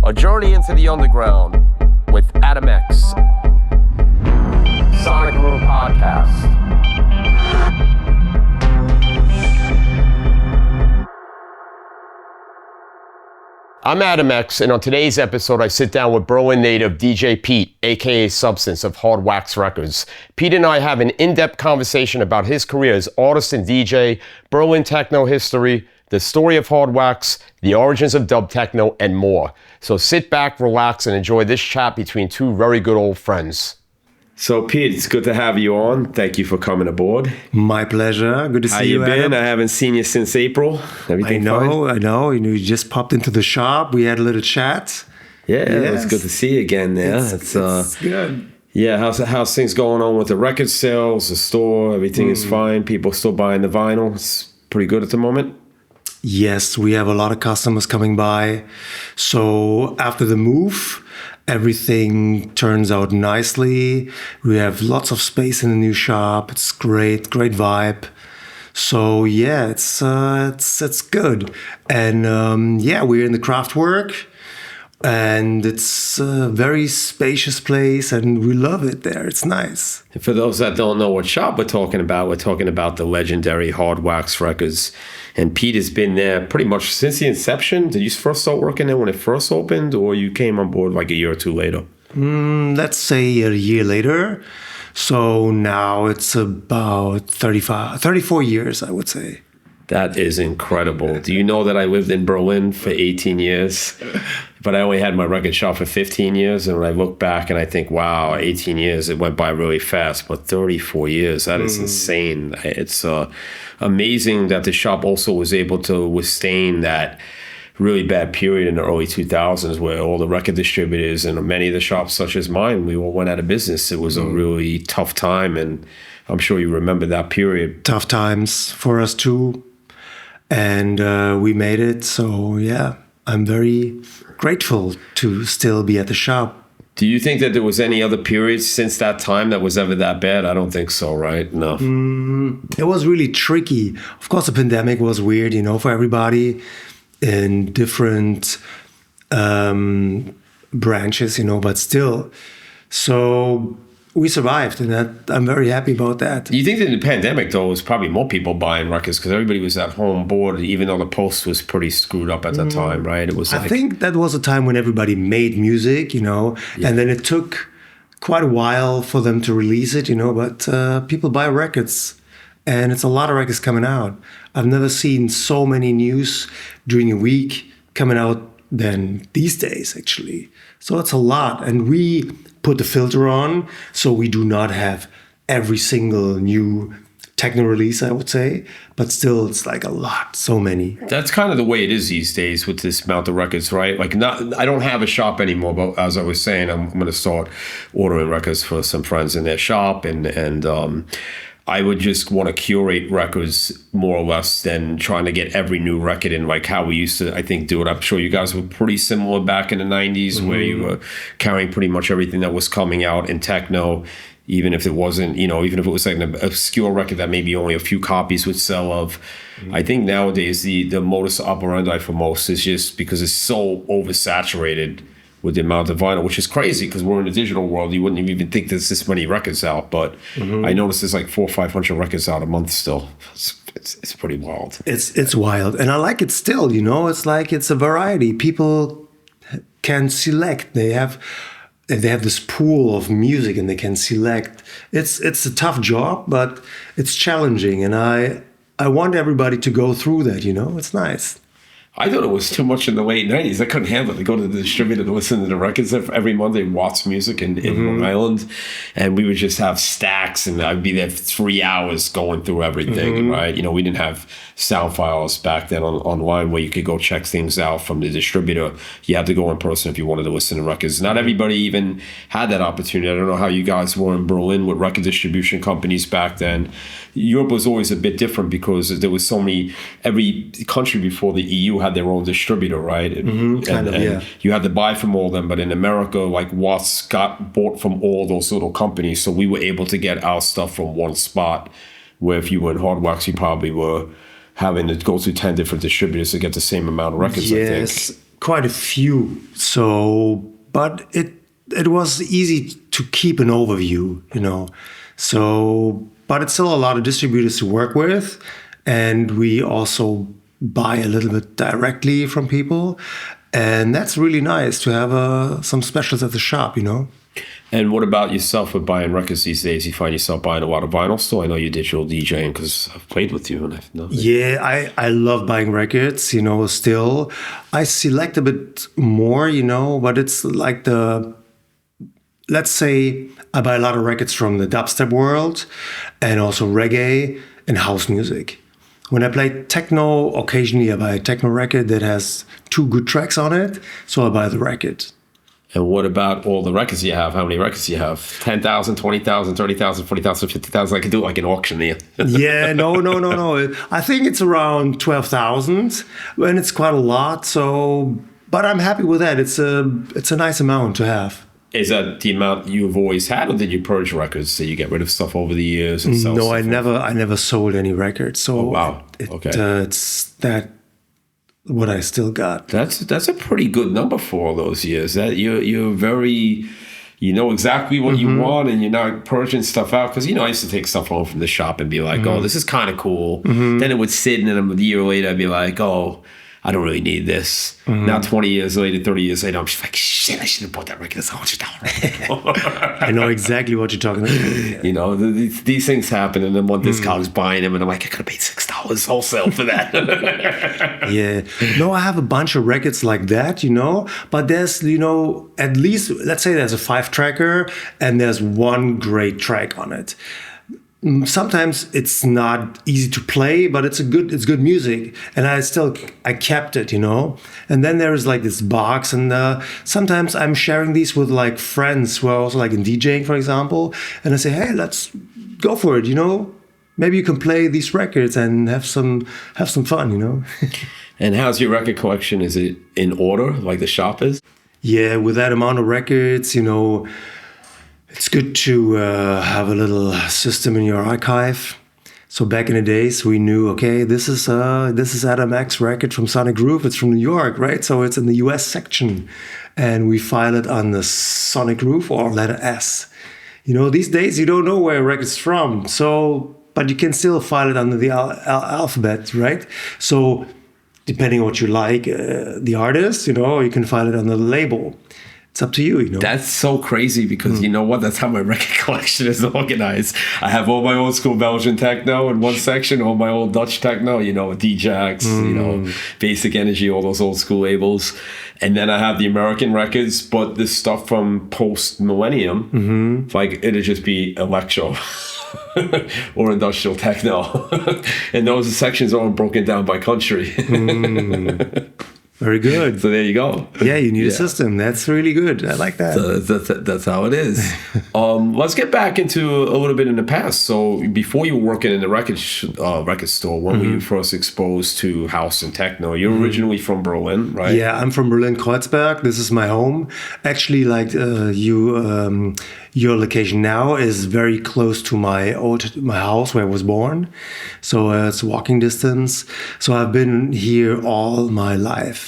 A journey into the underground with Adam X. Sonic Room Podcast. I'm Adam X, and on today's episode, I sit down with Berlin native DJ Pete, aka Substance of Hardwax Records. Pete and I have an in-depth conversation about his career as artist and DJ, Berlin techno history, the story of Hardwax, the origins of dub techno, and more. So sit back, relax, and enjoy this chat between two very good old friends. So Pete, it's good to have you on. Thank you for coming aboard. My pleasure. Good to see you, How you been? Adam. I haven't seen you since April. Everything fine? I know. You just popped into the shop. We had a little chat. Yeah, it was good to see you again there. It's good. Yeah, how's things going on with the record sales, the store? Everything is fine. People still buying the vinyl. It's pretty good at the moment. Yes, we have a lot of customers coming by. So after the move, everything turns out nicely. We have lots of space in the new shop. It's great vibe. So yeah, it's good. And we're in the craft work, and it's a very spacious place, and we love it there. It's nice. For those that don't know what shop we're talking about the legendary Hardwax Records. And Pete has been there pretty much since the inception. Did you first start working there when it first opened, or you came on board like a year or two later? Let's say a year later. So now it's about 34 years, I would say. That is incredible. Do you know that I lived in Berlin for 18 years, but I only had my record shop for 15 years. And when I look back and I think, wow, 18 years, it went by really fast, but 34 years, that is insane. It's amazing that the shop also was able to withstand that really bad period in the early 2000s where all the record distributors and many of the shops such as mine, we all went out of business. It was a really tough time, and I'm sure you remember that period. Tough times for us too. And we made it. So yeah, I'm very grateful to still be at the shop. Do you think that there was any other periods since that time that was ever that bad? I don't think so, right? No. It was really tricky. Of course, the pandemic was weird, for everybody in different branches, but still. So we survived, and I'm very happy about that. Do you think that in the pandemic, though, was probably more people buying records because everybody was at home bored, even though the post was pretty screwed up at that time, right? It was. I think that was a time when everybody made music, and then it took quite a while for them to release it, but people buy records, and it's a lot of records coming out. I've never seen so many news during a week coming out than these days, actually. So it's a lot, and we put the filter on, so we do not have every single new techno release, I would say, but still it's like a lot, so many. That's kind of the way it is these days with this amount of records, right? Like, I don't have a shop anymore, but as I was saying, I'm going to start ordering records for some friends in their shop, and I would just want to curate records more or less than trying to get every new record in, like how we used to, I think, do it. I'm sure you guys were pretty similar back in the 90s where you were carrying pretty much everything that was coming out in techno, even if it wasn't, even if it was like an obscure record that maybe only a few copies would sell of. I think nowadays the modus operandi for most is just because it's so oversaturated with the amount of vinyl, which is crazy because we're in a digital world. You wouldn't even think there's this many records out, but I noticed there's like 400 or 500 records out a month still. It's pretty wild. It's wild, and I like it still. It's like it's a variety. People can select. They have this pool of music, and they can select. It's a tough job, but it's challenging, and I want everybody to go through that. It's nice. I thought it was too much in the late 90s. I couldn't handle it. I go to the distributor to listen to the records every Monday, Watts Music in Long Island. And we would just have stacks, and I'd be there for 3 hours going through everything, right? We didn't have sound files back then online where you could go check things out from the distributor. You had to go in person if you wanted to listen to records. Not everybody even had that opportunity. I don't know how you guys were in Berlin with record distribution companies back then. Europe was always a bit different because there was so many, every country before the EU had their own distributor, right? And you had to buy from all of them. But in America, like Watts got bought from all those little companies. So we were able to get our stuff from one spot, where if you were in Hardwax, you probably were having to go through 10 different distributors to get the same amount of records, yes. I think. quite a few. So, but it was easy to keep an overview, you know. So, but it's still a lot of distributors to work with, and we also buy a little bit directly from people, and that's really nice to have some specials at the shop, you know. And what about yourself with buying records these days? You find yourself buying a lot of vinyl still? I know you digital DJing because I've played with you and I've known. Yeah, I love buying records, you know, still. I select a bit more, you know, but it's like let's say I buy a lot of records from the dubstep world and also reggae and house music. When I play techno, occasionally I buy a techno record that has 2 good tracks on it, so I buy the record. And what about all the records you have? How many records do you have? 10,000, 20,000, 30,000, 40,000, 50,000? I could do it like an auction here. Yeah, no. I think it's around 12,000, and it's quite a lot. So, but I'm happy with that. It's a nice amount to have. Is that the amount you've always had, or did you purge records? So you get rid of stuff over the years and sell? No, I never sold any records. So wow, okay, it's that. What I still got. That's a pretty good number for all those years. That you're very, you know exactly what you want, and you're not purging stuff out. Because I used to take stuff home from the shop and be like, oh, this is kind of cool. Then it would sit, and then a year later I'd be like, oh, I don't really need this. Now 20 years later, 30 years later, I'm just like, shit, I should have bought that record. It's $100. I know exactly what you're talking about. You know, these things happen, and then one discog's buying them, and I'm like, I could have paid $6 wholesale for that. Yeah. No, I have a bunch of records like that, you know, but there's, you know, at least, let's say there's a 5-tracker, and there's one great track on it. Sometimes it's not easy to play, but it's good music, and I kept it, you know. And then there is like this box, and sometimes I'm sharing these with like friends who are also like in DJing, for example, and I say, hey, let's go for it, you know. Maybe you can play these records and have some fun, you know. And how's your record collection? Is it in order like the shop is? Yeah, with that amount of records, you know. It's good to have a little system in your archive. So back in the days, we knew, okay, this is Adam X record from Sonic Groove. It's from New York, right? So it's in the US section, and we file it on the Sonic Groove or letter S. You know, these days you don't know where a record's from, so but you can still file it under the alphabet, right? So depending on what you like, the artist, you know, you can file it under the label. It's up to you, you know. That's so crazy because you know what? That's how my record collection is organized. I have all my old school Belgian techno in one section, all my old Dutch techno, you know, DJing, you know, Basic Energy, all those old school labels. And then I have the American records, but this stuff from post-millennium, like it'll just be electro or industrial techno. And those sections are broken down by country. Very good. So there you go. Yeah, you need a system. That's really good. I like that. So that's how it is. Let's get back into a little bit in the past. So before you were working in the record store, when were you first exposed to house and techno? You're originally from Berlin, right? Yeah, I'm from Berlin, Kreuzberg. This is my home. Actually, like your location now is very close to my house where I was born. So it's walking distance. So I've been here all my life.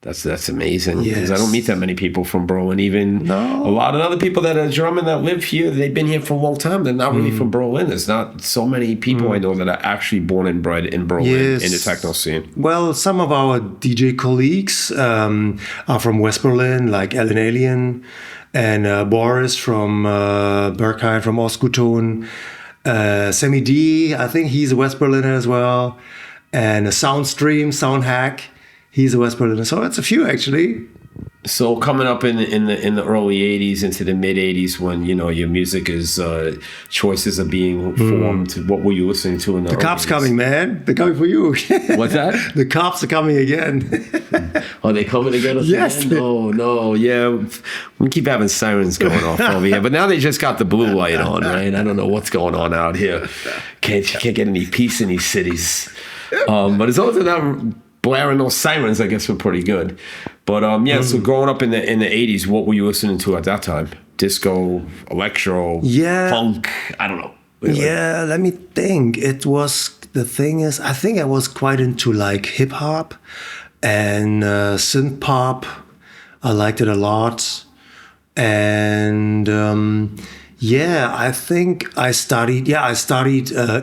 That's amazing. Because I don't meet that many people from Berlin. Even a lot of other people that are German that live here, they've been here for a long time. They're not really from Berlin. There's not so many people I know that are actually born and bred in Berlin in the techno scene. Well, some of our DJ colleagues are from West Berlin, like Ellen Alien, and Boris from Berghain, from Ostguton. Sammy D, I think he's a West Berliner as well. And Soundhack. He's a West Berliner, so it's a few actually. So coming up in the early '80s into the mid '80s, when you know your music is choices are being formed, what were you listening to in the cops 80s? Coming, man! They're coming for you. What's that? The cops are coming again. Are they coming to get us? Yes. Again? Oh no, yeah. We keep having sirens going off over here, but now they just got the blue light on, right? I don't know what's going on out here. Can't get any peace in these cities. But as long as they're not blaring those sirens, I guess we're pretty good. But so growing up in the 80s, what were you listening to at that time? Disco, electro, funk, I don't know. Yeah, let me think. I think I was quite into like hip hop and synth pop. I liked it a lot. And I think I studied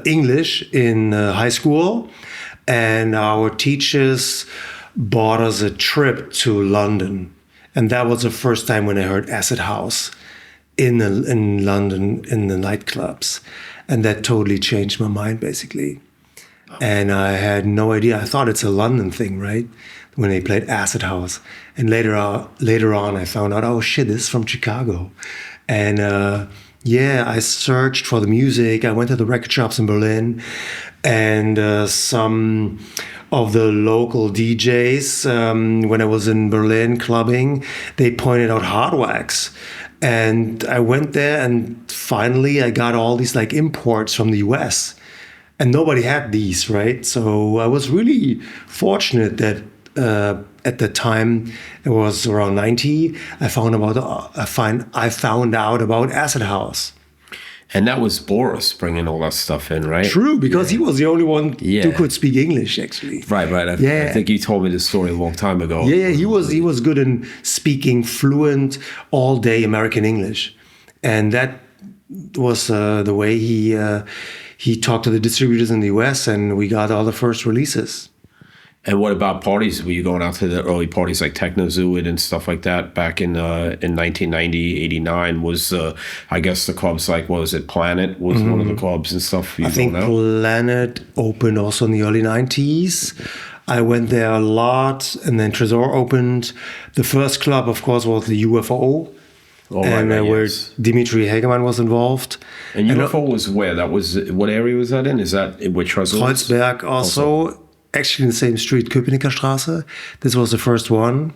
English in high school, and our teachers bought us a trip to London. And that was the first time when I heard acid house in London in the nightclubs. And that totally changed my mind, basically. And I had no idea. I thought it's a London thing, right? When they played acid house. And later on, I found out, oh shit, this is from Chicago. And I searched for the music. I went to the record shops in Berlin, and some of the local DJs, when I was in Berlin clubbing, they pointed out Hardwax. And I went there, and finally I got all these like imports from the US. And nobody had these, right? So I was really fortunate that at the time, it was around 90, I found out about acid house. And that was Boris bringing all that stuff in, right? True, because he was the only one who could speak English, actually. Right. I think you told me this story a long time ago. Yeah, he was good in speaking fluent all day American English, and that was the way he talked to the distributors in the US, and we got all the first releases. And what about parties? Were you going out to the early parties like Techno and stuff like that back in 1990, 89? Was, I guess, the clubs like, what was it, Planet was one of the clubs and stuff? I think Planet opened also in the early 90s. I went there a lot, and then Tresor opened. The first club, of course, was the UFO. Where Dimitri Hagemann was involved. And UFO was where? That was, what area was that in? Is that where Tresor was? Kreuzberg also. Actually in the same street, Köpenicker Straße. This was the first one.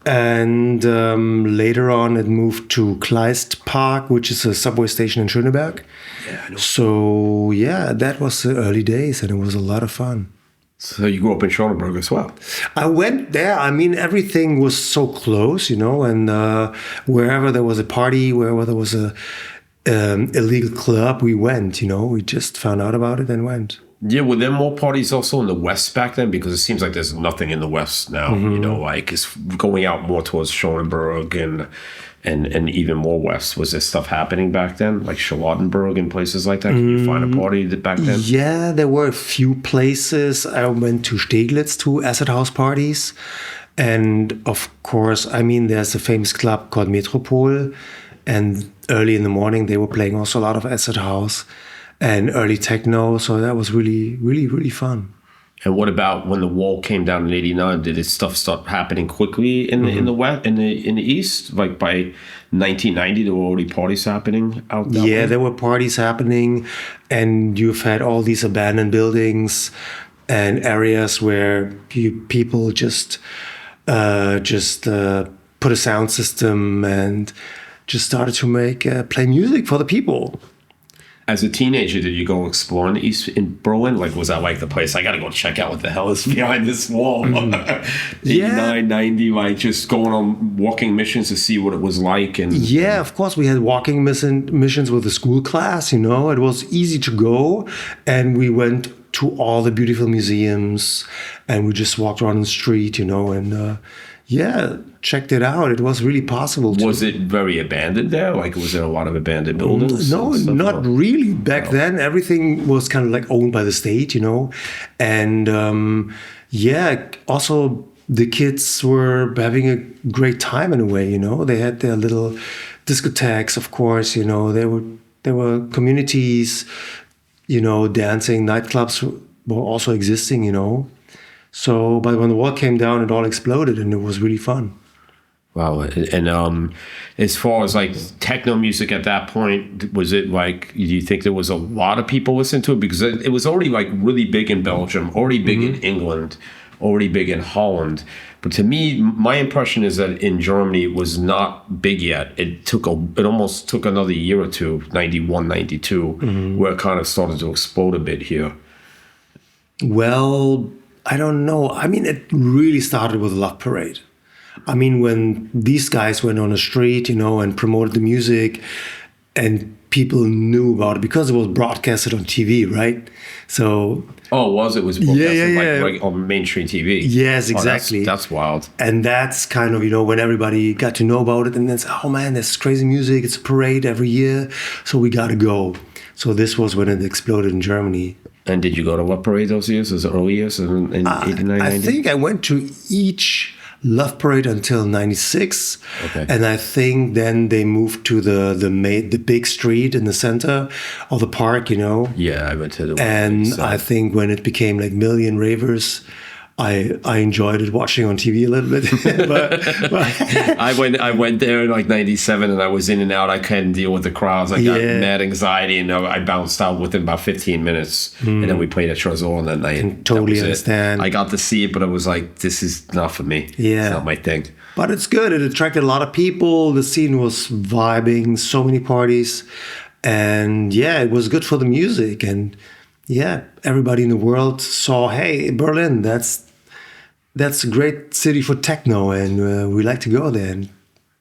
And later on, it moved to Kleist Park, which is a subway station in Schöneberg. Yeah, I know. So, that was the early days, and it was a lot of fun. So you grew up in Schöneberg as well? I went there. I mean, everything was so close, and wherever there was a party, wherever there was a illegal club, we went, We just found out about it and went. Yeah, were there more parties also in the West back then? Because it seems like there's nothing in the West now, like it's going out more towards Schoenberg and even more west. Was there stuff happening back then, like Charlottenburg and places like that? Can you find a party back then? Yeah, there were a few places. I went to Steglitz to acid house parties. And of course, I mean, there's a famous club called Metropol. And early in the morning, they were playing also a lot of acid house and early techno, so that was really, really, really fun. And what about when the wall came down in '89? Did this stuff start happening quickly in the west, in the east? Like by 1990, there were already parties happening out there. Yeah, there were parties happening, and you've had all these abandoned buildings and areas where people just put a sound system and just started to play music for the people. As a teenager, did you go explore in the East in Berlin? Like, was that like the place? I got to go check out what the hell is behind this wall. 89, 90, like just going on walking missions to see what it was like. And of course, we had walking missions with the school class. It was easy to go, and we went to all the beautiful museums, and we just walked around the street. And checked it out. It was really possible. Was it very abandoned there? Like, was there a lot of abandoned buildings? No, not really. Back then, everything was kind of like owned by the state, And also the kids were having a great time in a way, They had their little discotheques, of course, There were communities, dancing, nightclubs were also existing, So, but when the wall came down, it all exploded, and it was really fun. Wow. And as far as like techno music at that point, was it like, do you think there was a lot of people listening to it? Because it was already like really big in Belgium, already big in England, already big in Holland. But to me, my impression is that in Germany, it was not big yet. It almost took another year or two, 91, 92, where it kind of started to explode a bit here. Well, I don't know. I mean, it really started with Love Parade. I mean, when these guys went on the street, and promoted the music, and people knew about it because it was broadcasted on TV, right? So Oh, it was broadcasted yeah. like on mainstream TV. Yes, exactly. That's wild. And that's kind of, when everybody got to know about it, and then oh man, there's crazy music. It's a parade every year, so we got to go. So this was when it exploded in Germany. And did you go to what parade those years? Was it early years in 89, 90? I think I went to each Love Parade until 96. Okay. And I think then they moved to the big street in the center of the park, Yeah, I went to the one. And I think when it became like Million Ravers, I enjoyed it watching on TV a little bit. but I went there in like 97 and I was in and out. I couldn't deal with the crowds. I got mad anxiety and I bounced out within about 15 minutes. And then we played at Trezor that night. Can totally understand. I got to see it, but I was like, this is not for me. Yeah. It's not my thing. But it's good. It attracted a lot of people. The scene was vibing, so many parties. And yeah, it was good for the music. And yeah, everybody in the world saw, hey, Berlin, that's a great city for techno, and we like to go there.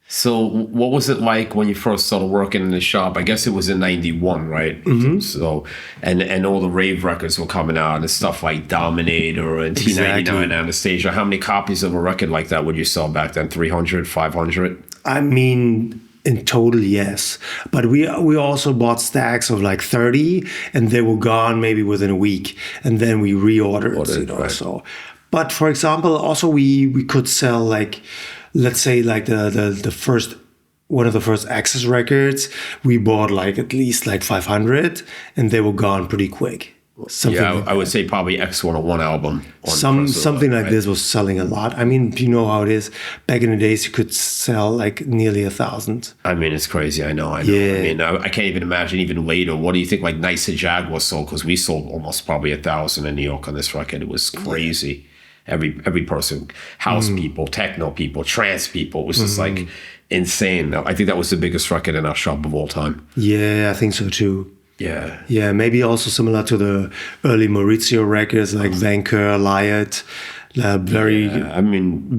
So what was it like when you first started working in the shop? I guess it was in 91, right? Mm-hmm. So, and all the rave records were coming out and stuff like Dominator and T99 Anastasia. How many copies of a record like that would you sell back then? 300, 500? I mean, in total, yes. But we also bought stacks of like 30, and they were gone maybe within a week. And then we reordered, Right. So. But for example, also we could sell like, let's say like the first, one of the first Access records, we bought like at least like 500 and they were gone pretty quick. I would say probably X101 album. Something like this was selling a lot. I mean, you know how it is. Back in the days, you could sell like nearly 1,000. I mean, it's crazy. I know. Yeah. I mean, I can't even imagine even later. What do you think like Nice Jaguar sold? Because we sold almost probably 1,000 in New York on this record. It was crazy. Every person, house people, techno people, trance people, it was just like insane. I think that was the biggest record in our shop of all time. Yeah, I think so too. Yeah. Yeah, maybe also similar to the early Maurizio records like Vainquer, Liot,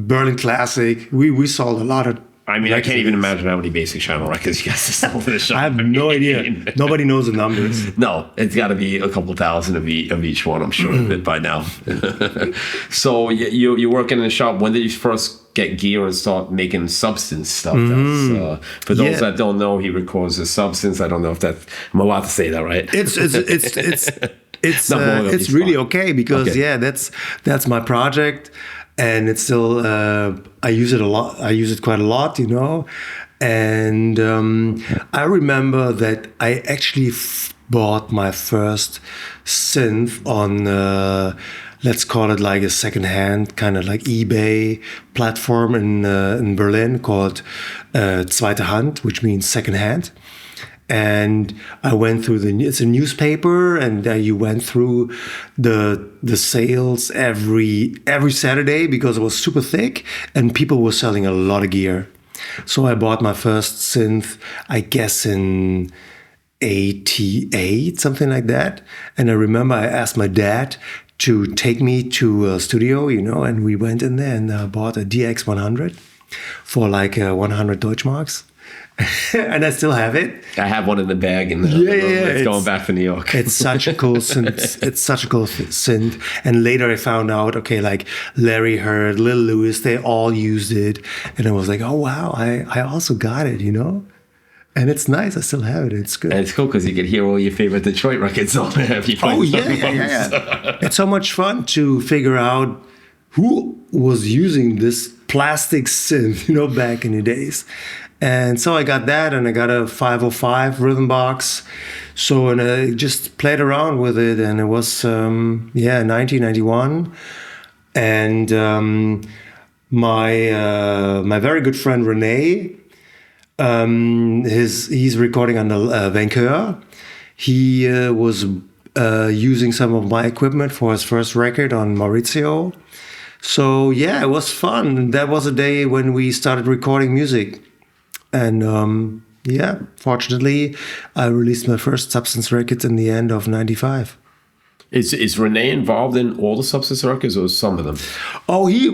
Berlin Classic. We sold a lot of. I mean, I can't even imagine how many Basic Channel records you guys have sold in the shop. I have no idea. Nobody knows the numbers. No, it's got to be a couple thousand of each one, I'm sure of it by now. So you're working in the shop. When did you first get gear and start making Substance stuff? That's, for those that don't know, he records the Substance. I don't know if I'm allowed to say that, right? It's really okay because that's my project. And it's still, I use it a lot. I use it quite a lot, And I remember that I actually bought my first synth on, let's call it like a secondhand, kind of like eBay platform in Berlin called Zweite Hand, which means secondhand. And I went through it's a newspaper, and you went through the sales every Saturday because it was super thick and people were selling a lot of gear. So I bought my first synth, I guess in 88, something like that. And I remember I asked my dad to take me to a studio, and we went in there and bought a DX100 for like 100 Deutschmarks. And I still have it. I have one in the bag, and it's going back to New York. It's such a cool synth. It's such a cool synth. And later I found out, okay, like Larry Heard, Lil Louis, they all used it, and I was like, oh wow, I also got it, And it's nice. I still have it. It's good. And it's cool because you can hear all your favorite Detroit records on there. Yeah. It's so much fun to figure out who was using this plastic synth, back in the days. And so I got that, and I got a 505 rhythm box. So, and I just played around with it, and it was, 1991. And my very good friend René, he's recording on the Vainquer. He was using some of my equipment for his first record on Maurizio. So yeah, it was fun. That was a day when we started recording music. And fortunately, I released my first Substance record in the end of 95. Is René involved in all the Substance records or some of them? Oh, he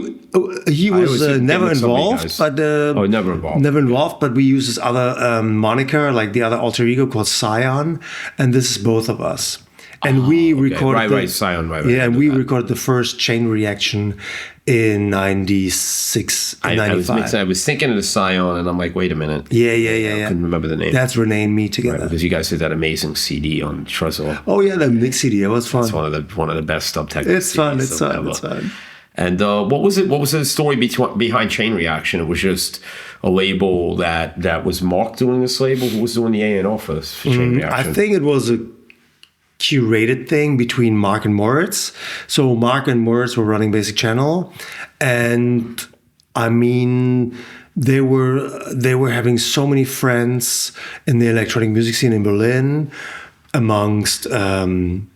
was never involved, but never involved. Never involved. But we use this other moniker, like the other alter ego called Scion, and this is both of us. And we recorded Scion, yeah, and we recorded the first Chain Reaction in '96, '95. I was thinking of the Scion, and I'm like, wait a minute. Yeah. I couldn't remember the name. That's René and me together. Right, because you guys did that amazing CD on Tresor. Oh yeah, the mix CD. It was fun. It's one of the best dub techno. It's fun. It's fun. And what was it? What was the story behind Chain Reaction? It was just a label that was Mark doing this label. Who was doing the A&R for Chain Reaction? I think it was a curated thing between Mark and Moritz. So Mark and Moritz were running Basic Channel, and I mean they were having so many friends in the electronic music scene in Berlin, amongst Monolake,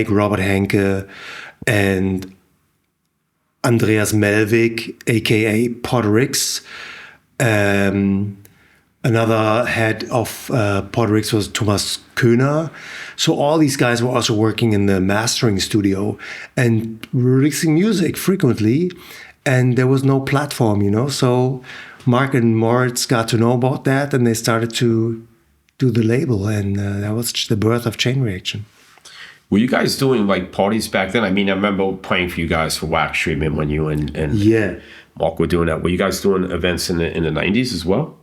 Robert Henke, and Andreas Melvig, aka Podrix. Another head of Podrix was Thomas Köhner. So all these guys were also working in the mastering studio and releasing music frequently. And there was no platform, So Mark and Moritz got to know about that, and they started to do the label. And that was the birth of Chain Reaction. Were you guys doing like parties back then? I mean, I remember playing for you guys for Wax Treatment when you and Mark were doing that. Were you guys doing events in the 90s as well?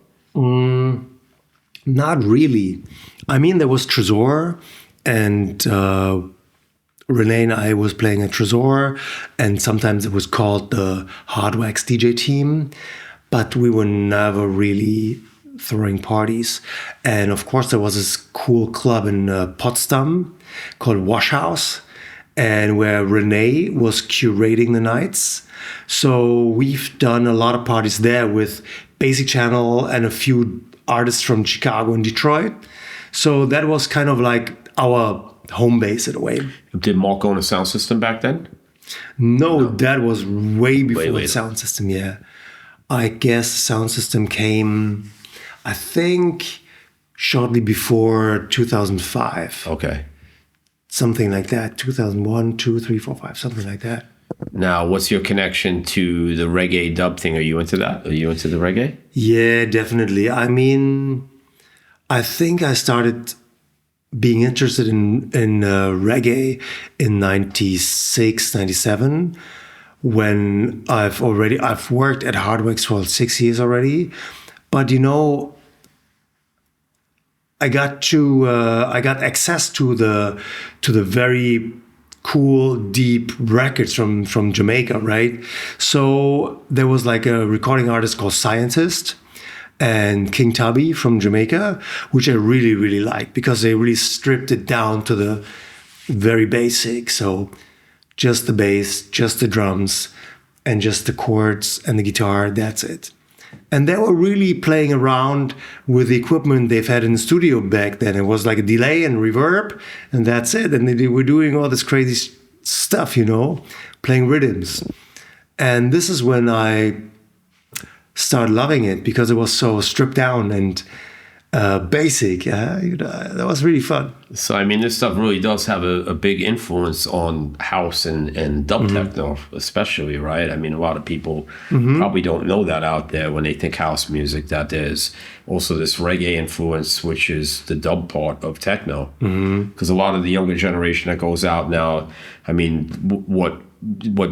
Not really. I mean, there was Tresor, and René and I was playing at Tresor, and sometimes it was called the Hardwax DJ team, but we were never really throwing parties. And of course, there was this cool club in Potsdam called Wash House, and where René was curating the nights. So we've done a lot of parties there with Basic Channel and a few artists from Chicago and Detroit. So that was kind of like our home base in a way. Did Mark own a sound system back then? No, that was way before the sound system, yeah. I guess the sound system came, I think, shortly before 2005. Okay. Something like that, 2001, 2, 3, 4, 5, something like that. Now, what's your connection to the reggae dub thing? Are you into that? Are you into the reggae? Yeah, definitely. I mean, I think I started being interested in reggae in 96, 97, when I've worked at Hardwax for 6 years already. But I got access to the very cool, deep records from Jamaica, right? So there was like a recording artist called Scientist and King Tubby from Jamaica, which I really, really liked because they really stripped it down to the very basic. So just the bass, just the drums, and just the chords and the guitar, that's it. And they were really playing around with the equipment they've had in the studio back then. It was like a delay and reverb, and that's it. And they were doing all this crazy stuff, playing rhythms. And this is when I started loving it because it was so stripped down and basic. That was really fun. So, I mean, this stuff really does have a big influence on house and dub techno, especially, right? I mean, a lot of people probably don't know that out there when they think house music, that there's also this reggae influence, which is the dub part of techno. Because a lot of the younger generation that goes out now, I mean, what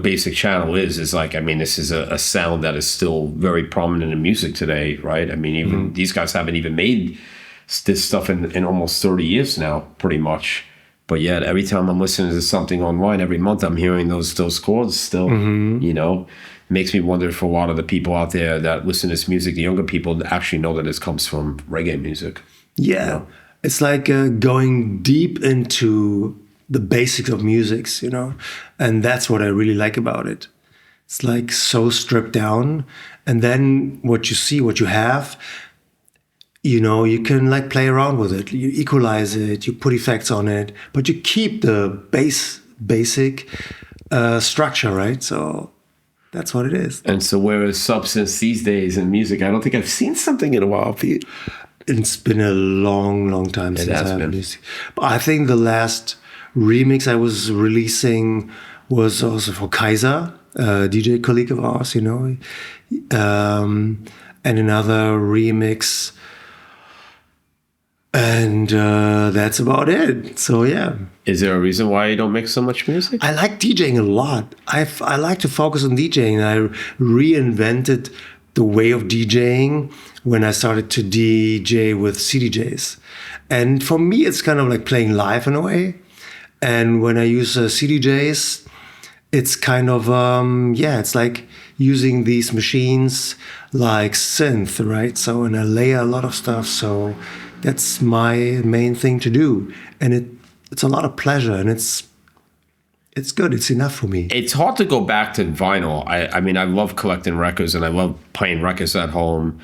Basic Channel is like, I mean, this is a sound that is still very prominent in music today, right? I mean, even these guys haven't even made this stuff in almost 30 years now, pretty much. But yet, every time I'm listening to something online, every month I'm hearing those chords still, It makes me wonder if a lot of the people out there that listen to this music, the younger people, actually know that this comes from reggae music. Yeah, it's like going deep into the basics of music, and that's what I really like about it. It's like so stripped down, and then what you have, you can like play around with it. You equalize it, you put effects on it, but you keep the basic structure, right? So that's what it is. And so where is Substance these days in music? I don't think I've seen something in a while, Pete. It's been a long, long time since I have music. But I think the last remix I was releasing was also for Kaiser, a DJ colleague of ours, you know, and another remix. And that's about it. So, yeah. Is there a reason why you don't make so much music? I like DJing a lot. I like to focus on DJing. I reinvented the way of DJing when I started to DJ with CDJs. And for me, it's kind of like playing live in a way. And when I use CDJs, it's kind of, it's like using these machines like synth, right? So, and I layer a lot of stuff. So that's my main thing to do. And it's a lot of pleasure, and it's good. It's enough for me. It's hard to go back to vinyl. I mean, I love collecting records, and I love playing records at home.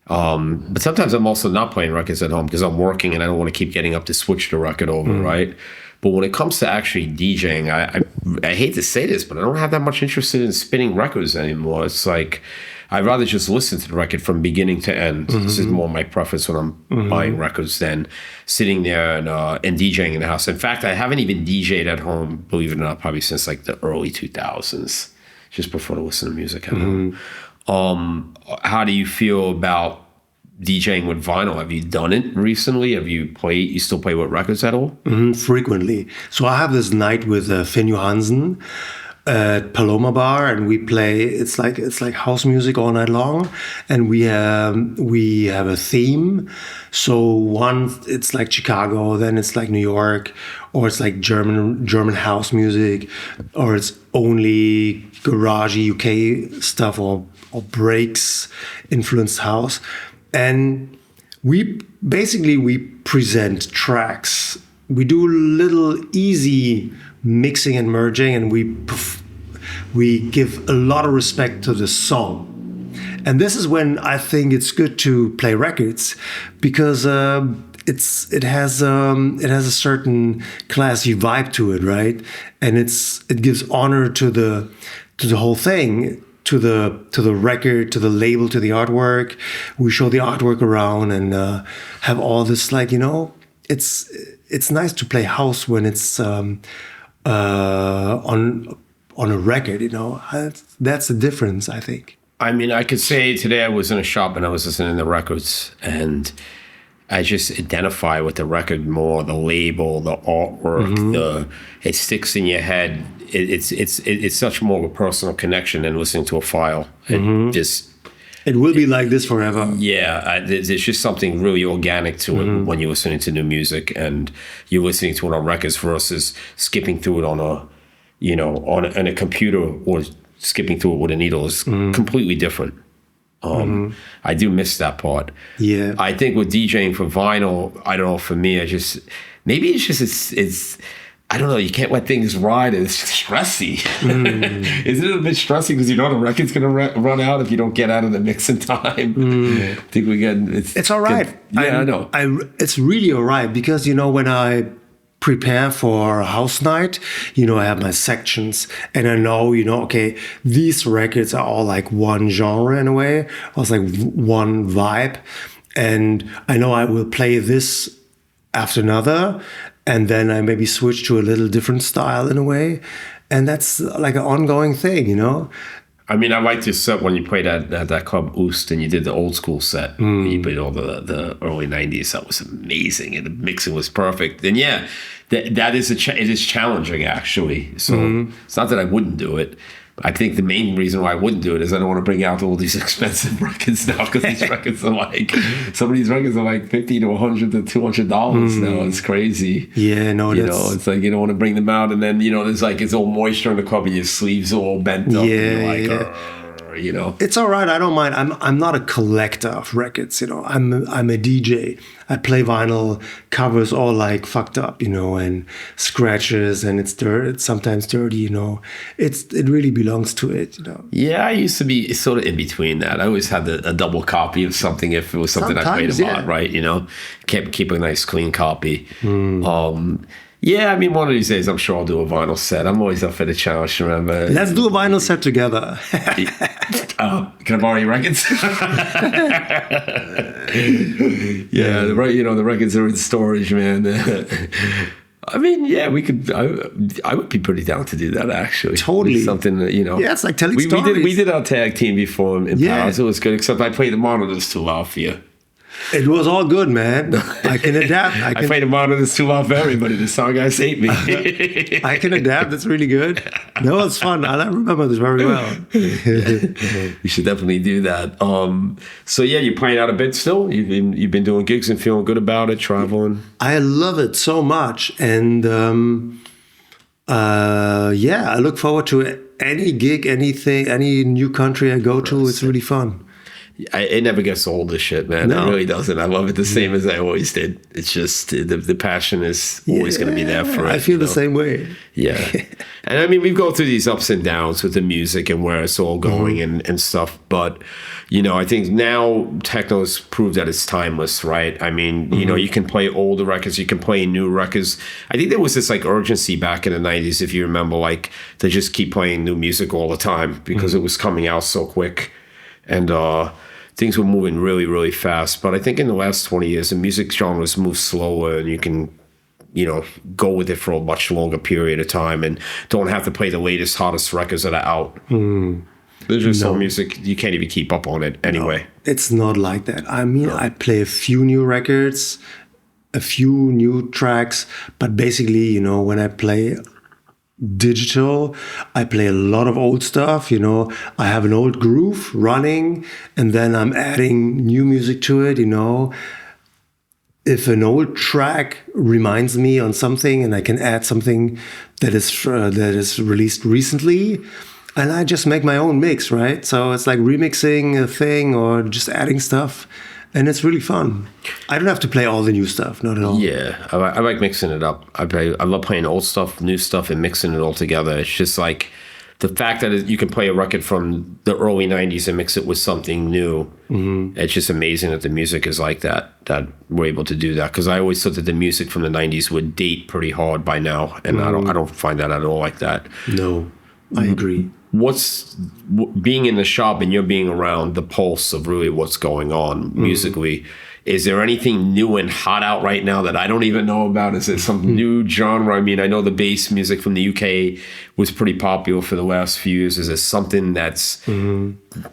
But sometimes I'm also not playing records at home because I'm working and I don't want to keep getting up to switch the record over, right? But when it comes to actually DJing, I hate to say this, but I don't have that much interest in spinning records anymore. It's like I'd rather just listen to the record from beginning to end. This is more my preference when I'm buying records than sitting there and DJing in the house. In fact, I haven't even DJed at home, believe it or not, probably since like the early 2000s, just before to listen to music at home. How do you feel about DJing with vinyl? Have you done it recently? You still play with records at all? Frequently. So I have this night with Finn Johansen at Paloma Bar, and we play. It's like house music all night long, and we have a theme. So it's like Chicago, then it's like New York, or it's like German house music, or it's only garagey UK stuff or breaks influenced house. And we present tracks. We do little easy mixing and merging, and we give a lot of respect to the song. And this is when I think it's good to play records, because it has a certain classy vibe to it, right? And it gives honor to the whole thing. To the record, to the label, to the artwork. We show the artwork around and have all this, like, you know, it's nice to play house when it's on a record, you know. That's the difference, I think. I mean, I could say today I was in a shop and I was listening to records, and I just identify with the record more, the label, the artwork, it sticks in your head. It's such more of a personal connection than listening to a file. It will be like this forever. Yeah, there's just something really organic to it when you're listening to new music and you're listening to it on records versus skipping through it on a computer or skipping through it with a needle is completely different. I do miss that part. Yeah, I think with DJing for vinyl, I don't know. For me, it's I don't know, you can't let things ride. It's stressy. Isn't it a bit stressy because you know the record's going to run out if you don't get out of the mix in time? I think it's all right. I know. It's really all right because, you know, when I prepare for a house night, you know, I have my sections and I know, you know, okay, these records are all like one genre in a way. It's like one vibe. And I know I will play this after another, and then I maybe switch to a little different style in a way. And that's like an ongoing thing, you know? I mean, I liked your set when you played at that club Oost and you did the old school set. You played all the early 90s. That was amazing. And the mixing was perfect. And yeah, that is it is challenging, actually. So it's not that I wouldn't do it. I think the main reason why I wouldn't do it is I don't want to bring out all these expensive records now, because these records are like, some of these records are like $50 to $100 to $200 now. It's crazy. Yeah, no, you know, it's like you don't want to bring them out, and then, you know, there's like, it's all moisture in the club and your sleeves are all bent up. Yeah, and you're like, you know. It's all right. I don't mind. I'm not a collector of records, you know. I'm a DJ. I play vinyl, covers all like fucked up, you know, and scratches, and it's sometimes dirty, you know. It really belongs to it, you know. Yeah, I used to be sort of in between that. I always had a double copy of something if it was something I played a lot, right? You know, keep a nice clean copy. Yeah, I mean, one of these days, I'm sure I'll do a vinyl set. I'm always up for the challenge, remember? Let's do a vinyl set together. Can I borrow your records? Yeah, you know, the records are in storage, man. I mean, yeah, we could. I would be pretty down to do that, actually. Totally. It's something that, you know. Yeah, it's like telling we stories. We did our tag team before in Paris. It was good, except I played the monitors too loud for you. It was all good, man. I can adapt. I played the monitors too loud for everybody. The song guys hate me. I can adapt. That's really good. No, it's fun. I remember this very well. You should definitely do that. So yeah, you're playing out a bit still. You've been doing gigs and feeling good about it, traveling. I love it so much, and yeah, I look forward to any gig, anything, any new country I go to. It's really fun. It never gets old, this shit, man. No. It really doesn't. I love it the same as I always did. It's just the passion is always going to be there for it. I feel the same way. Yeah. And I mean, we go through these ups and downs with the music and where it's all going and stuff. But, you know, I think now techno's proved that it's timeless, right? I mean, you know, you can play older records, you can play new records. I think there was this like urgency back in the 90s, if you remember, like to just keep playing new music all the time because it was coming out so quick. And, things were moving really, really fast. But I think in the last 20 years, the music genres move slower and you can, you know, go with it for a much longer period of time and don't have to play the latest, hottest records that are out. There's just some music, you can't even keep up on it anyway. No, it's not like that. I mean, I play a few new records, a few new tracks, but basically, you know, when I play digital, I play a lot of old stuff. You know, I have an old groove running and then I'm adding new music to it. You know, if an old track reminds me on something and I can add something that is released recently, and I just make my own mix, right? So it's like remixing a thing or just adding stuff. And it's really fun. I don't have to play all the new stuff, not at all. Yeah, I like mixing it up. I love playing old stuff, new stuff, and mixing it all together. It's just like the fact that you can play a record from the early 90s and mix it with something new. It's just amazing that the music is like that we're able to do that. Because I always thought that the music from the 90s would date pretty hard by now. And I don't find that at all like that. No, I agree. What's being in the shop and you're being around the pulse of really what's going on musically? Is there anything new and hot out right now that I don't even know about? Is it some new genre? I mean, I know the bass music from the UK was pretty popular for the last few years. Is there something that's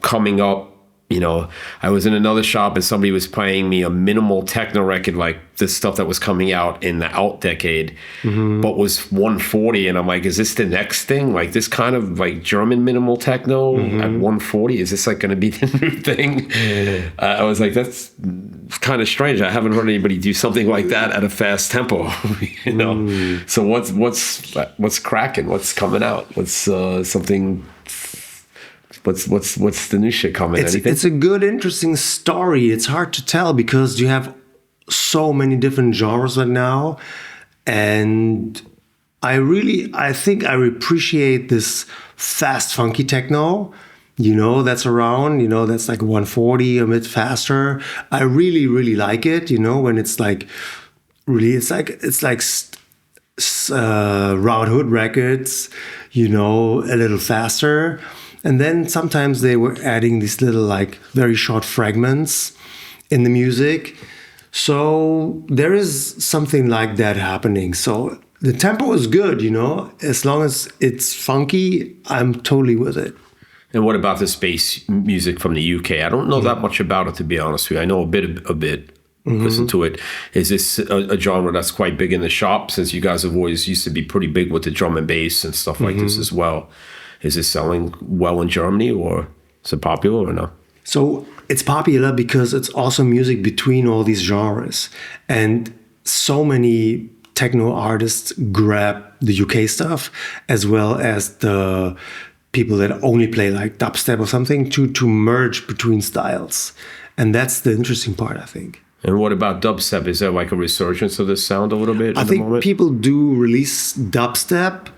coming up? You know, I was in another shop and somebody was playing me a minimal techno record, like the stuff that was coming out in the out decade, but was 140. And I'm like, is this the next thing? Like this kind of like German minimal techno at 140? Is this like going to be the new thing? I was like, that's kind of strange. I haven't heard anybody do something like that at a fast tempo, you know? So what's cracking? What's coming out? What's something... What's the new shit coming? It's a good, interesting story. It's hard to tell because you have so many different genres right now, and I think I appreciate this fast, funky techno. You know, that's around. You know, that's like 140, a bit faster. I really, really like it. You know, when it's like really, it's like Robert Hood records. You know, a little faster. And then sometimes they were adding these little like very short fragments in the music. So there is something like that happening. So the tempo is good, you know, as long as it's funky, I'm totally with it. And what about the space music from the UK? I don't know that much about it, to be honest with you. I know a bit. Listen to it. Is this a genre that's quite big in the shop, since you guys have always used to be pretty big with the drum and bass and stuff like this as well? Is it selling well in Germany, or is it popular or no? So it's popular because it's also music between all these genres. And so many techno artists grab the UK stuff as well as the people that only play like dubstep or something to merge between styles. And that's the interesting part, I think. And what about dubstep? Is there like a resurgence of this sound a little bit I think people do release dubstep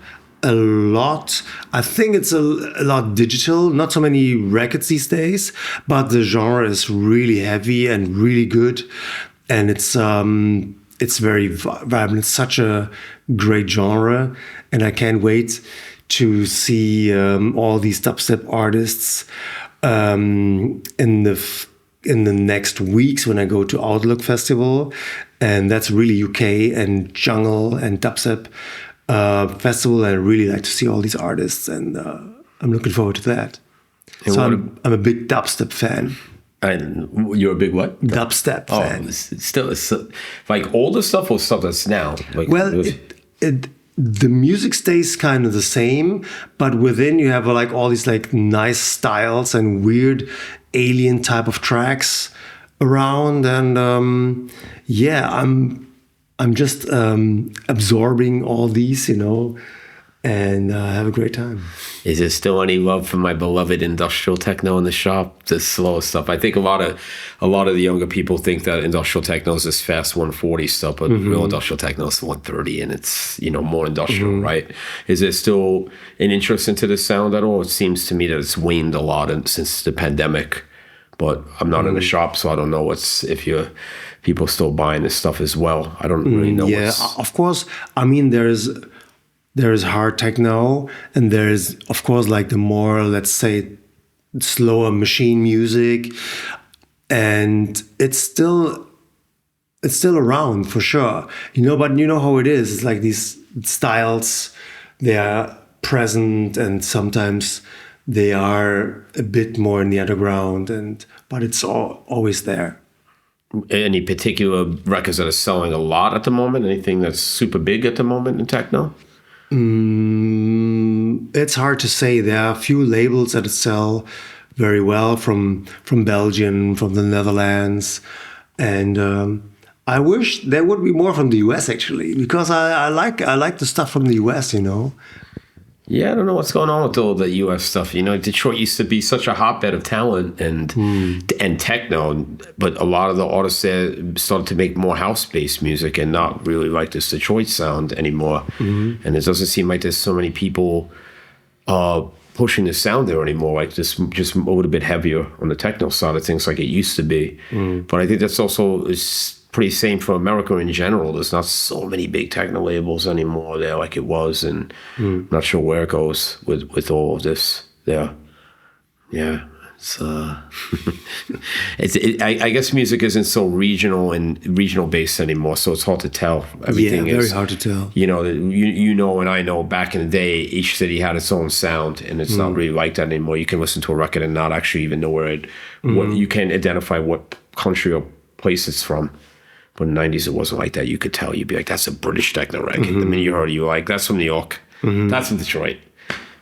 a lot. I think it's a lot digital, not so many records these days, but the genre is really heavy and really good. And it's very vibrant. It's such a great genre. And I can't wait to see all these dubstep artists in the in the next weeks when I go to Outlook Festival, and that's really UK and jungle and dubstep festival. And I really like to see all these artists, and I'm looking forward to that. And so I'm a big dubstep fan. And you're a big what? Dubstep fan. It's like older stuff or stuff that's now? Like, well, the music stays kind of the same, but within you have like all these like nice styles and weird alien type of tracks around, and yeah, I'm just absorbing all these, you know, and have a great time. Is there still any love for my beloved industrial techno in the shop? The slow stuff. I think a lot of the younger people think that industrial techno is this fast 140 stuff, but real industrial techno is 130, and it's, you know, more industrial, right? Is there still an interest into the sound at all? It seems to me that it's waned a lot since the pandemic, but I'm not in the shop, so I don't know if people still buying this stuff as well. I don't really know. Yeah, of course. I mean, there's hard techno, and there's, of course, like the more, let's say, slower machine music, and it's still around for sure, you know. But you know how it is. It's like these styles, they are present, and sometimes they are a bit more in the underground, but it's always there. Any particular records that are selling a lot at the moment? Anything that's super big at the moment in techno? It's hard to say. There are a few labels that sell very well from Belgium, from the Netherlands, and I wish there would be more from the US actually, because I like the stuff from the US, you know. Yeah, I don't know what's going on with all the US stuff. You know, Detroit used to be such a hotbed of talent and techno, but a lot of the artists there started to make more house-based music and not really like this Detroit sound anymore. And it doesn't seem like there's so many people pushing the sound there anymore, like just a little bit heavier on the techno side of things like it used to be. But I think that's also is pretty same for America in general. There's not so many big techno labels anymore there like it was, and I'm not sure where it goes with all of this there. Yeah, I guess music isn't so regional based anymore, so it's hard to tell. Everything very hard to tell. You know, you know, and I know back in the day, each city had its own sound, and it's not really like that anymore. You can listen to a record and not actually even know what you can identify what country or place it's from. But in the 90s, it wasn't like that. You could tell. You'd be like, that's a British techno record. The minute you heard it, you were like, that's from New York. That's from Detroit.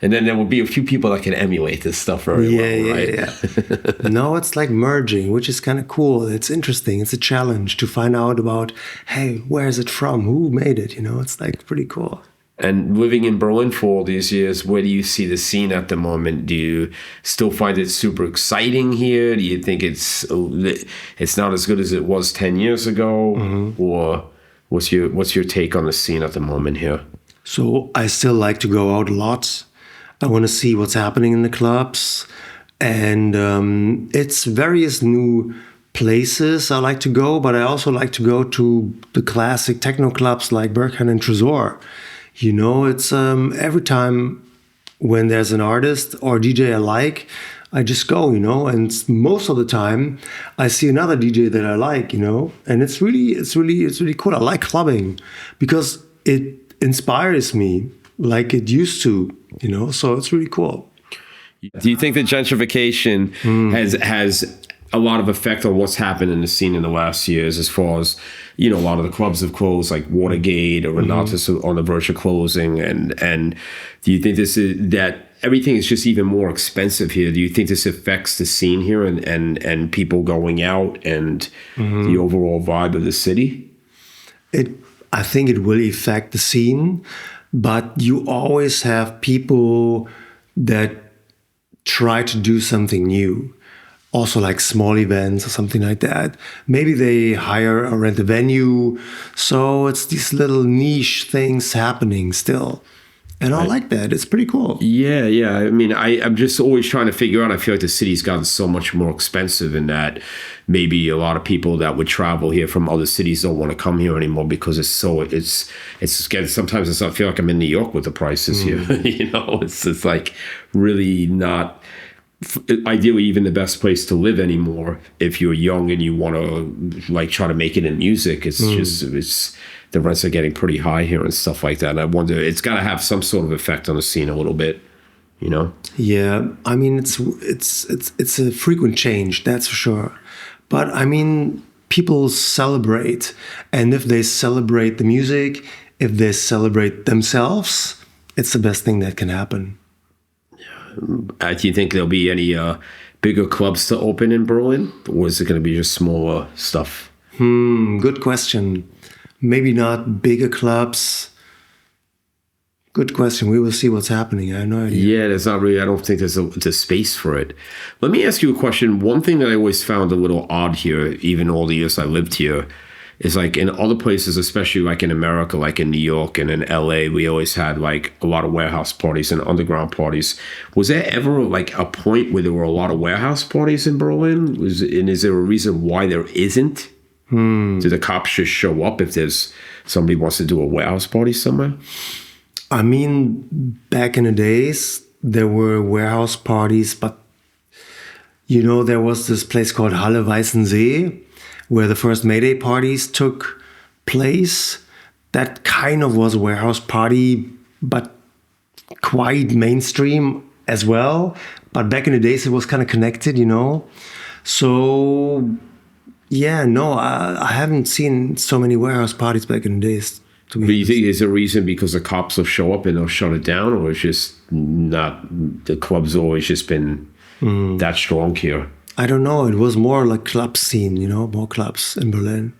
And then there will be a few people that can emulate this stuff very well, right? Yeah. No, it's like merging, which is kind of cool. It's interesting. It's a challenge to find out about, hey, where is it from? Who made it? You know, it's like pretty cool. And living in Berlin for all these years, where do you see the scene at the moment? Do you still find it super exciting here? Do you think it's not as good as it was 10 years ago? Or what's your take on the scene at the moment here? So I still like to go out a lot. I want to see what's happening in the clubs. And it's various new places I like to go, but I also like to go to the classic techno clubs like Berghain and Tresor. You know, it's every time when there's an artist or DJ I like, I just go, you know, and most of the time I see another DJ that I like, you know, and it's really cool. I like clubbing because it inspires me like it used to, you know, so it's really cool. Do you think that gentrification has a lot of effect on what's happened in the scene in the last years, as far as, you know, a lot of the clubs have closed, like Watergate or Renatus on the verge of closing, and do you think that everything is just even more expensive here? Do you think this affects the scene here and people going out and the overall vibe of the city? I think it will affect the scene, but you always have people that try to do something new. Also like small events or something like that. Maybe they hire or rent a venue. So it's these little niche things happening still. And I like that. It's pretty cool. Yeah. I mean, I'm just always trying to figure out, I feel like the city's gotten so much more expensive in that maybe a lot of people that would travel here from other cities don't want to come here anymore because it's again, sometimes I feel like I'm in New York with the prices here. You know, it's like really not ideally even the best place to live anymore if you're young and you want to like try to make it in music. It's just the rents are getting pretty high here and stuff like that. And I wonder, it's got to have some sort of effect on the scene a little bit, you know? Yeah, I mean it's a frequent change, that's for sure. But I mean, people celebrate, and if they celebrate the music, if they celebrate themselves, it's the best thing that can happen. Do you think there'll be any bigger clubs to open in Berlin, or is it going to be just smaller stuff? Good question. Maybe not bigger clubs. Good question. We will see what's happening. I have no idea. Yeah, there's not really, I don't think there's a space for it. Let me ask you a question. One thing that I always found a little odd here, even all the years I lived here, is like in other places, especially like in America, like in New York and in LA, we always had like a lot of warehouse parties and underground parties. Was there ever like a point where there were a lot of warehouse parties in Berlin? And is there a reason why there isn't? Do the cops just show up if there's somebody wants to do a warehouse party somewhere? I mean, back in the days, there were warehouse parties, but you know, there was this place called Halle Weißensee, where the first Mayday parties took place. That kind of was a warehouse party, but quite mainstream as well. But back in the days, it was kind of connected, you know. So, yeah, no, I haven't seen so many warehouse parties back in the days. Do you think there's a reason because the cops will show up and they'll shut it down, or it's just not, the club's always just been that strong here? I don't know. It was more like club scene, you know, more clubs in Berlin.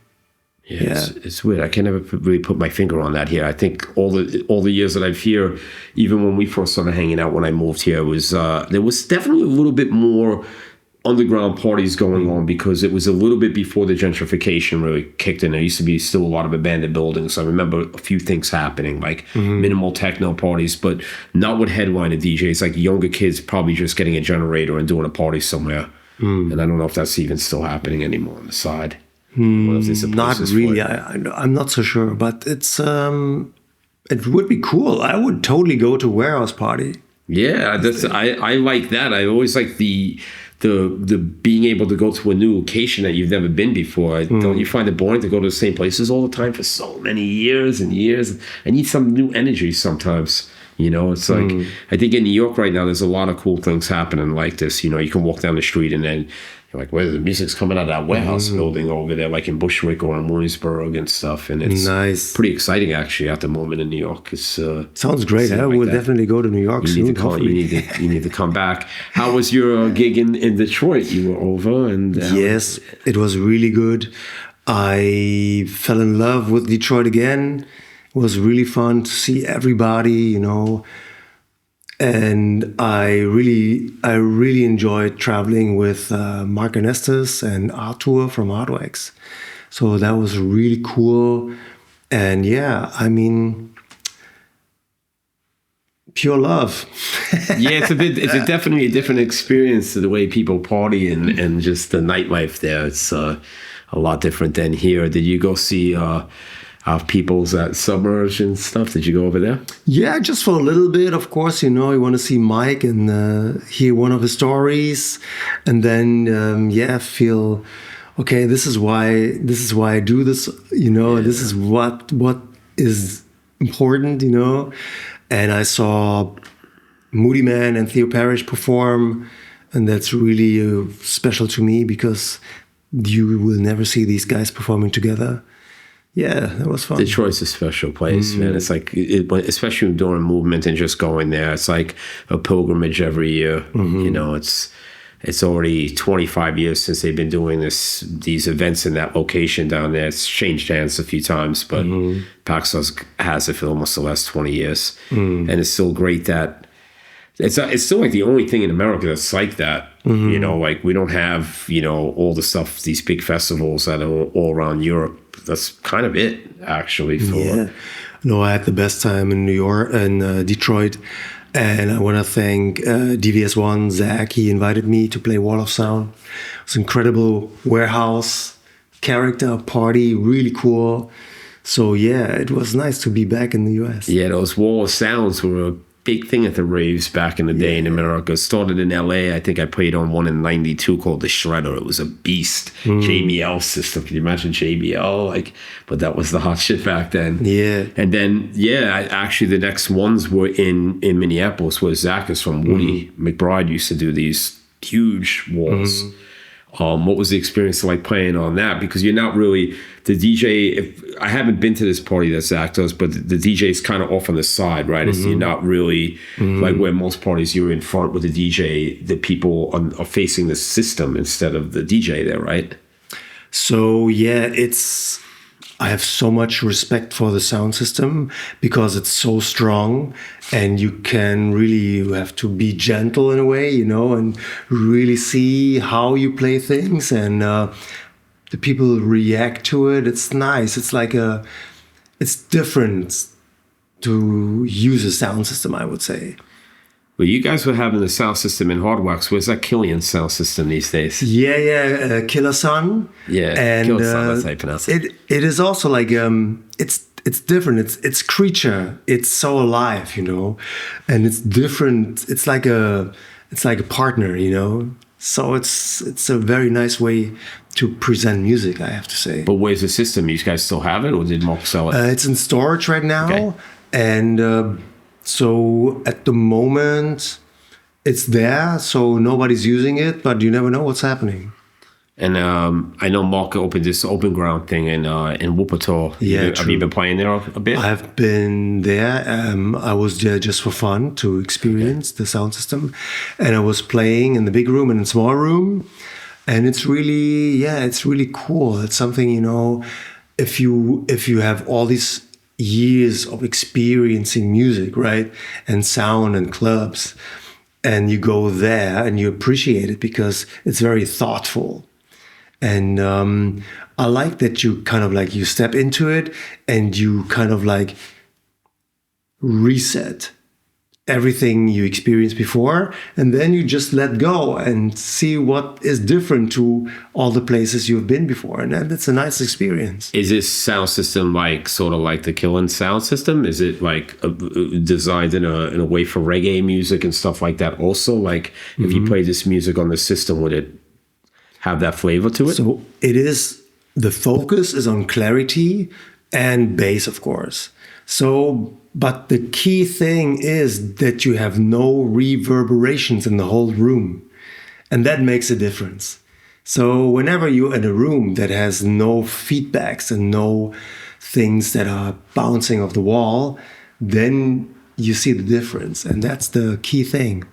Yeah. It's weird. I can never really put my finger on that here. I think all the years that I've here, even when we first started hanging out when I moved here, was there was definitely a little bit more underground parties going on because it was a little bit before the gentrification really kicked in. There used to be still a lot of abandoned buildings. I remember a few things happening, like minimal techno parties, but not with headliner DJs, like younger kids probably just getting a generator and doing a party somewhere. And I don't know if that's even still happening anymore on the side. Not really. I'm not so sure, but it's it would be cool. I would totally go to a warehouse party. Yeah, I like that. I always like the being able to go to a new location that you've never been before. Don't you find it boring to go to the same places all the time for so many years and years? I need some new energy sometimes. You know, it's like, I think in New York right now, there's a lot of cool things happening like this. You know, you can walk down the street and then you're like, where the music's coming out of that warehouse building over there, like in Bushwick or in Williamsburg and stuff. And it's pretty exciting, actually, at the moment in New York. It's sounds great. I will definitely go to New York soon. You need to come back. How was your gig in Detroit? You were over. And yes, it was really good. I fell in love with Detroit again. It was really fun to see everybody, you know. And I really enjoyed traveling with Mark Ernestus and Arthur from Hardwax. So that was really cool. And yeah, I mean, pure love. Yeah, it's definitely a different experience to the way people party and just the nightlife there. It's a lot different than here. Did you go see People's at Submerge and stuff? Did you go over there? Yeah, just for a little bit. Of course, you know, you want to see Mike and hear one of his stories, and then feel, okay, this is why I do this. You know, this is what is important. You know, and I saw Moody Man and Theo Parrish perform, and that's really special to me because you will never see these guys performing together. Yeah, that was fun. Detroit's a special place, man. It's like, especially during movement and just going there, it's like a pilgrimage every year. You know, it's already 25 years since they've been doing these events in that location down there. It's changed hands a few times, but Paxos has it for almost the last 20 years. And it's still great that it's still like the only thing in America that's like that. You know, like we don't have, you know, all the stuff, these big festivals that are all around Europe. That's kind of it, actually. No, I had the best time in New York and Detroit. And I want to thank DVS1, Zach. He invited me to play Wall of Sound. It was an incredible warehouse character party, really cool. So yeah, it was nice to be back in the US. Yeah, those Wall of Sounds were big thing at the raves back in the day in America. It started in LA. I think I played on one in '92 called the Shredder. It was a beast. JBL system. Can you imagine JBL? Like, but that was the hot shit back then. Yeah. And then, actually the next ones were in Minneapolis, where Zach is from. Woody McBride used to do these huge walls. What was the experience like playing on that? Because you're not really the DJ. I haven't been to this party that Zach does, but the DJ is kind of off on the side, right? You're not really like where most parties you're in front with the DJ. The people are facing the system instead of the DJ there, right? So yeah, I have so much respect for the sound system because it's so strong, and you have to be gentle in a way, you know, and really see how you play things, and the people react to it. It's nice. It's different to use a sound system, I would say. Well, you guys were having the sound system in Hardwax. Where's that Killian sound system these days? Yeah, Killer Sun. Yeah, and Killer Sun, that's how you pronounce it. It is also like it's different. It's creature. It's so alive, you know, and it's different. It's like a partner, you know. So it's a very nice way to present music, I have to say. But where's the system? You guys still have it, or did Mark sell it? It's in storage right now, okay. And. So at the moment, it's there, so nobody's using it, but you never know what's happening. And I know Mark opened this open ground thing in Wuppertal. Yeah, have you been playing there a bit? I've been there. I was there just for fun to experience the sound system, and I was playing in the big room and in the small room, and it's really cool. It's something, you know, if you have all these years of experiencing music, right, and sound and clubs, and you go there and you appreciate it because it's very thoughtful. And I like that you kind of like you step into it and you kind of like reset everything you experienced before, and then you just let go and see what is different to all the places you've been before, and that's a nice experience. Is this sound system like sort of like the Killen sound system? Is it like designed in a way for reggae music and stuff like that also? Like if you play this music on the system, would it have that flavor to it? So it is, the focus is on clarity and bass, of course. So, but the key thing is that you have no reverberations in the whole room. And that makes a difference. So whenever you're in a room that has no feedbacks and no things that are bouncing off the wall, then you see the difference. And that's the key thing.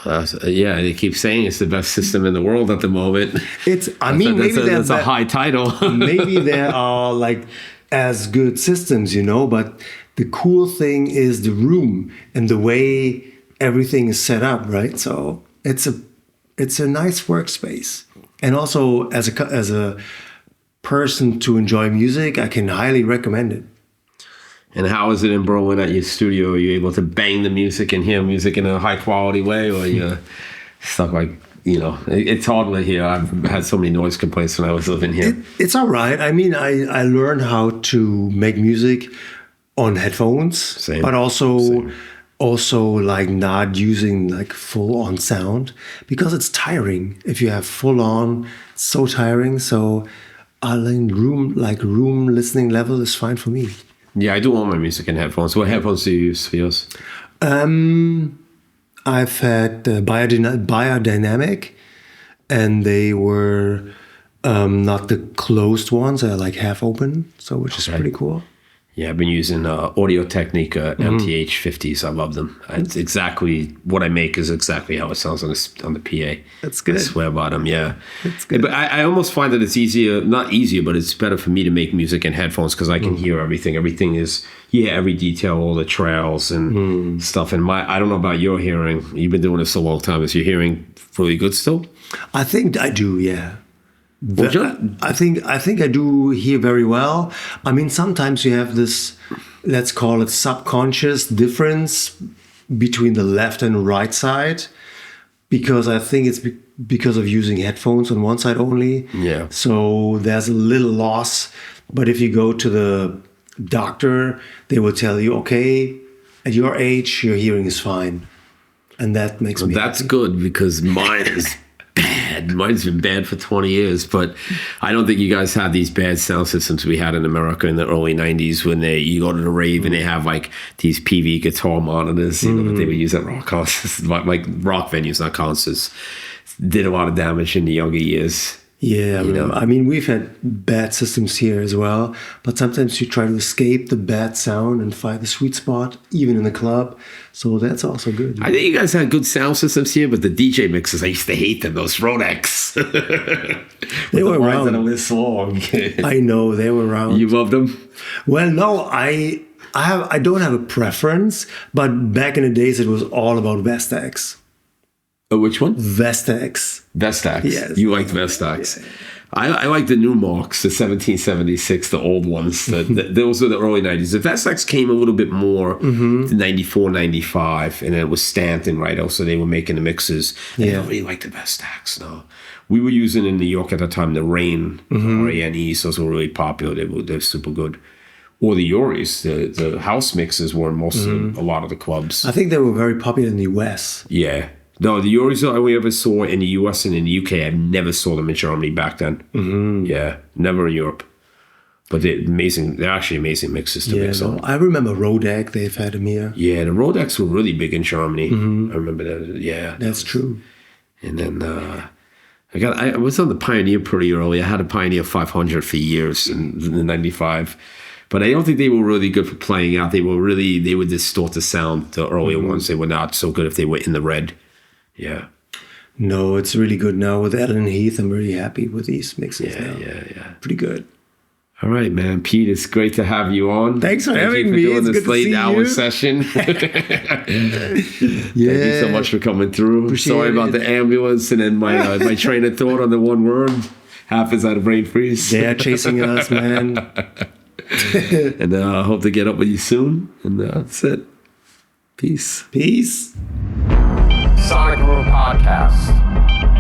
Yeah, they keep saying it's the best system in the world at the moment. It's, I mean, maybe that's a high title. Maybe there are like as good systems, you know, but the cool thing is the room and the way everything is set up, right? So it's a nice workspace. And also as a person to enjoy music, I can highly recommend it. And how is it in Berlin at your studio? Are you able to bang the music and hear music in a high quality way, or are you stuck like, you know, it's hard to hear. I've had so many noise complaints when I was living here. It's all right. I mean, I learned how to make music on headphones, Same. But also like not using like full on sound because it's tiring. If you have full on, it's so tiring. So room listening level is fine for me. Yeah, I do all my music in headphones. What headphones do you use for yours? I've had biodynamic, and they were not the closed ones. They're like half open, so which is pretty cool. Yeah, I've been using Audio Technica MTH 50s. I love them. It's exactly what I make is exactly how it sounds on the PA. That's good. I swear by them, yeah. That's good. But I almost find that it's not easier, but it's better for me to make music in headphones because I can hear everything. Everything is, every detail, all the trails and stuff. And I don't know about your hearing. You've been doing this a long time. Is your hearing really good still? I think I do, yeah. I think I do hear very well. I mean, sometimes you have this, let's call it subconscious difference between the left and right side, because I think it's because of using headphones on one side only. Yeah. So there's a little loss. But if you go to the doctor, they will tell you, okay, at your age, your hearing is fine. And that makes me That's happy. good because mine is bad. Mine's been bad for 20 years, but I don't think you guys have these bad sound systems we had in America in the early 90s when you go to the rave and they have like these PV guitar monitors, you know, that they would use at rock concerts, like rock venues, not concerts. Did a lot of damage in the younger years. Yeah, You know. I mean, we've had bad systems here as well, but sometimes you try to escape the bad sound and find the sweet spot, even in the club. So that's also good. I think you guys had good sound systems here, but the DJ mixes, I used to hate them, those Rodex. They were lines that around. are this long. I know they were around. You loved them? Well, no, I don't have a preference, but back in the days it was all about Vestax. Oh, which one? Vestax. Vestax. Yes. You liked Vestax. I like the new marks, the 1776, the old ones. Those are the early 90s. The Vestax came a little bit more to 94, 95, and then it was Stanton, right? Also, they were making the mixes. I don't really like the Vestax, no. We were using in New York at the time the Rain, R-A-N-E, those were really popular. They're super good. Or the Uris, the house mixes were in most of a lot of the clubs. I think they were very popular in the US. Yeah. No, the Uris I only ever saw in the US and in the UK. I never saw them in Germany back then. Yeah, never in Europe. But they're amazing. They're actually amazing mixes to mix on. I remember Rodek, they've had them here. Yeah, the Rodex were really big in Germany. I remember that. Yeah. That's true. And then I was on the Pioneer pretty early. I had a Pioneer 500 for years in the 95. But I don't think they were really good for playing out. They would distort the sound. The earlier ones, they were not so good if they were in the red. Yeah. No, it's really good now with Ellen Heath. I'm really happy with these mixes now. Yeah. Pretty good. All right, man. Pete, it's great to have you on. Thanks for having you for me. doing It's this good to late see hour you. session. Thank you so much for coming through. Appreciate Sorry about it. the ambulance and then my train of thought on the one word. Half is out of brain freeze. They are chasing us, man. And I hope to get up with you soon. And that's it. Peace. Peace. Sonic Room Podcast.